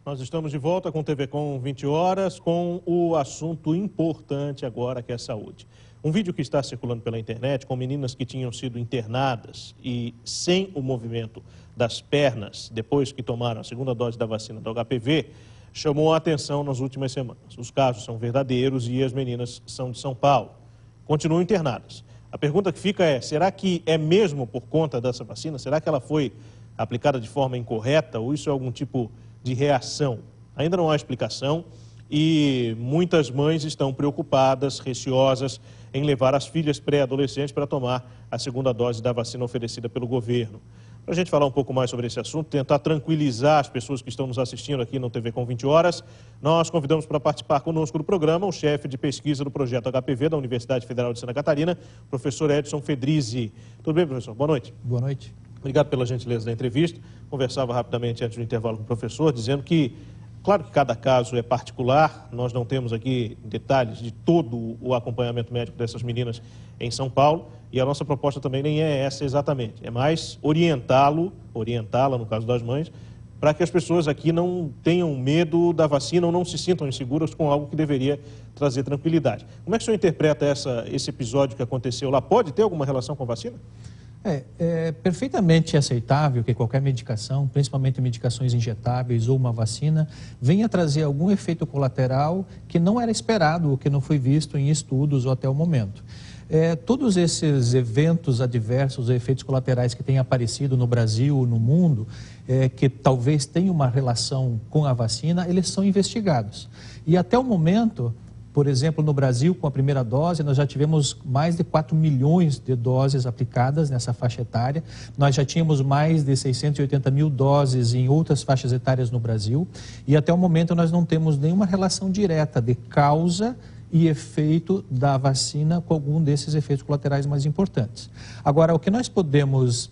Nós estamos de volta com o TV Com 20 horas, com o assunto importante agora, que é a saúde. Um vídeo que está circulando pela internet com meninas que tinham sido internadas e sem o movimento das pernas, depois que tomaram a segunda dose da vacina do HPV, chamou a atenção nas últimas semanas. Os casos são verdadeiros e as meninas são de São Paulo. Continuam internadas. A pergunta que fica é, será que é mesmo por conta dessa vacina? Será que ela foi aplicada de forma incorreta ou isso é algum tipo de reação? Ainda não há explicação e muitas mães estão preocupadas, receosas em levar as filhas pré-adolescentes para tomar a segunda dose da vacina oferecida pelo governo. Para a gente falar um pouco mais sobre esse assunto, tentar tranquilizar as pessoas que estão nos assistindo aqui no TV Com 20 horas, nós convidamos para participar conosco do programa o chefe de pesquisa do projeto HPV da Universidade Federal de Santa Catarina, professor Edson Fedrizzi. Tudo bem, professor? Boa noite. Boa noite. Obrigado pela gentileza da entrevista. Conversava rapidamente antes do intervalo com o professor, dizendo que, claro que cada caso é particular, nós não temos aqui detalhes de todo o acompanhamento médico dessas meninas em São Paulo, e a nossa proposta também nem é essa exatamente, é mais orientá-la, no caso das mães, para que as pessoas aqui não tenham medo da vacina ou não se sintam inseguras com algo que deveria trazer tranquilidade. Como é que o senhor interpreta esse episódio que aconteceu lá? Pode ter alguma relação com a vacina? É perfeitamente aceitável que qualquer medicação, principalmente medicações injetáveis ou uma vacina, venha trazer algum efeito colateral que não era esperado ou que não foi visto em estudos ou até o momento. Todos esses eventos adversos, efeitos colaterais que têm aparecido no Brasil, no mundo, que talvez tenham uma relação com a vacina, eles são investigados. E até o momento, por exemplo, no Brasil, com a primeira dose, nós já tivemos mais de 4 milhões de doses aplicadas nessa faixa etária. Nós já tínhamos mais de 680 mil doses em outras faixas etárias no Brasil. E até o momento nós não temos nenhuma relação direta de causa e efeito da vacina com algum desses efeitos colaterais mais importantes. Agora, o que nós podemos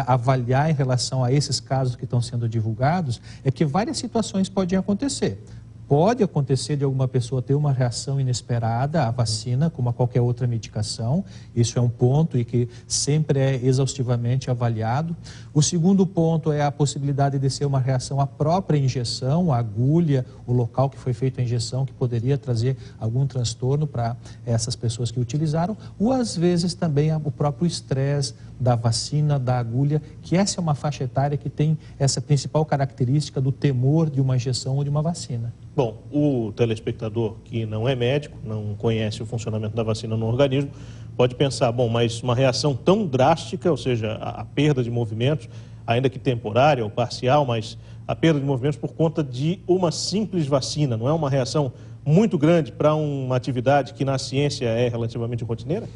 avaliar em relação a esses casos que estão sendo divulgados é que várias situações podem acontecer. Pode acontecer de alguma pessoa ter uma reação inesperada à vacina, como a qualquer outra medicação. Isso é um ponto e que sempre é exaustivamente avaliado. O segundo ponto é a possibilidade de ser uma reação à própria injeção, a agulha, o local que foi feita a injeção, que poderia trazer algum transtorno para essas pessoas que utilizaram. Ou às vezes também o próprio estresse da vacina, da agulha, que essa é uma faixa etária que tem essa principal característica do temor de uma injeção ou de uma vacina. Bom, o telespectador que não é médico, não conhece o funcionamento da vacina no organismo, pode pensar, bom, mas uma reação tão drástica, ou seja, a perda de movimentos, ainda que temporária ou parcial, mas a perda de movimentos por conta de uma simples vacina, não é uma reação muito grande para uma atividade que na ciência é relativamente rotineira?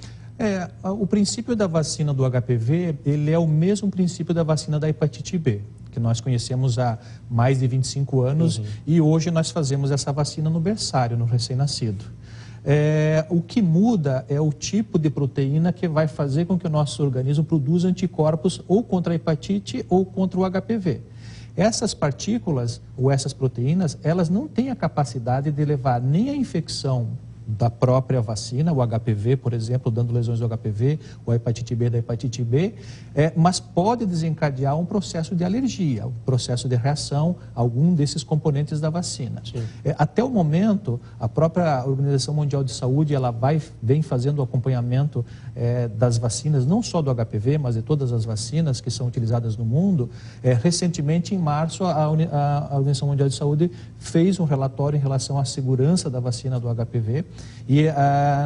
O princípio da vacina do HPV, ele é o mesmo princípio da vacina da hepatite B, que nós conhecemos há mais de 25 anos e hoje nós fazemos essa vacina no berçário, no recém-nascido. O que muda é o tipo de proteína que vai fazer com que o nosso organismo produza anticorpos ou contra a hepatite ou contra o HPV. Essas partículas ou essas proteínas, elas não têm a capacidade de levar nem a infecção da própria vacina, o HPV, por exemplo, dando lesões do HPV, ou a hepatite B da hepatite B, mas pode desencadear um processo de alergia, um processo de reação a algum desses componentes da vacina. Até o momento, a própria Organização Mundial de Saúde, ela vem fazendo o acompanhamento das vacinas, não só do HPV, mas de todas as vacinas que são utilizadas no mundo. Recentemente, em março, a Organização Mundial de Saúde fez um relatório em relação à segurança da vacina do HPV, e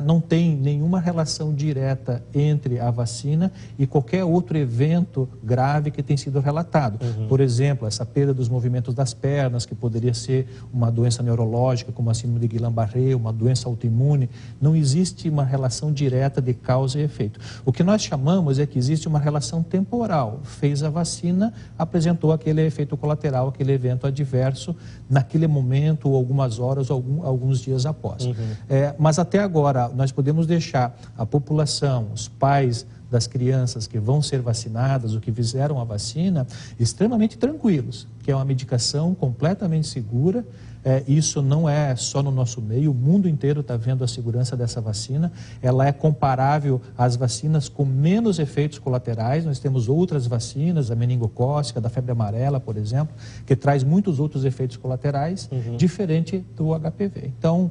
não tem nenhuma relação direta entre a vacina e qualquer outro evento grave que tem sido relatado. Por exemplo, essa perda dos movimentos das pernas, que poderia ser uma doença neurológica, como a síndrome de Guillain-Barré, uma doença autoimune. Não existe uma relação direta de causa e efeito. O que nós chamamos é que existe uma relação temporal. Fez a vacina, apresentou aquele efeito colateral, aquele evento adverso, naquele momento, ou algumas horas, ou alguns dias após. Mas até agora, nós podemos deixar a população, os pais das crianças que vão ser vacinadas ou que fizeram a vacina, extremamente tranquilos. que é uma medicação completamente segura. Isso não é só no nosso meio, o mundo inteiro está vendo a segurança dessa vacina. Ela é comparável às vacinas com menos efeitos colaterais. Nós temos outras vacinas, a meningocócica, da febre amarela, por exemplo, que traz muitos outros efeitos colaterais, diferente do HPV. Então,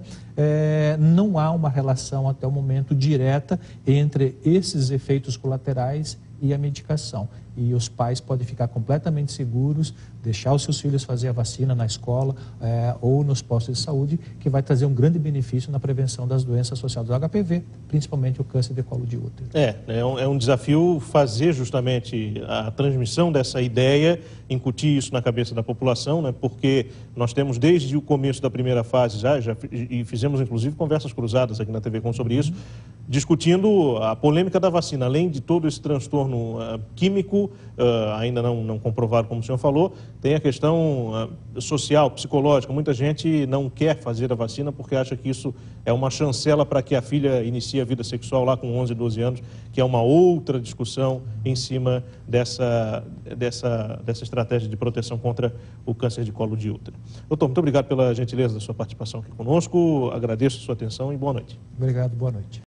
não há uma relação até o momento direta entre esses efeitos colaterais e a medicação. E os pais podem ficar completamente seguros, deixar os seus filhos fazer a vacina na escola ou nos postos de saúde, que vai trazer um grande benefício na prevenção das doenças associadas ao HPV, principalmente o câncer de colo de útero. É um desafio fazer justamente a transmissão dessa ideia, incutir isso na cabeça da população, né? Porque nós temos desde o começo da primeira fase e fizemos inclusive conversas cruzadas aqui na TV Com sobre isso, discutindo a polêmica da vacina, além de todo esse transtorno químico, ainda não comprovado, como o senhor falou, tem a questão social, psicológica. Muita gente não quer fazer a vacina porque acha que isso é uma chancela para que a filha inicie a vida sexual lá com 11, 12 anos, que é uma outra discussão em cima dessa estratégia de proteção contra o câncer de colo de útero. Doutor, muito obrigado pela gentileza da sua participação aqui conosco, agradeço a sua atenção e boa noite. Obrigado, boa noite.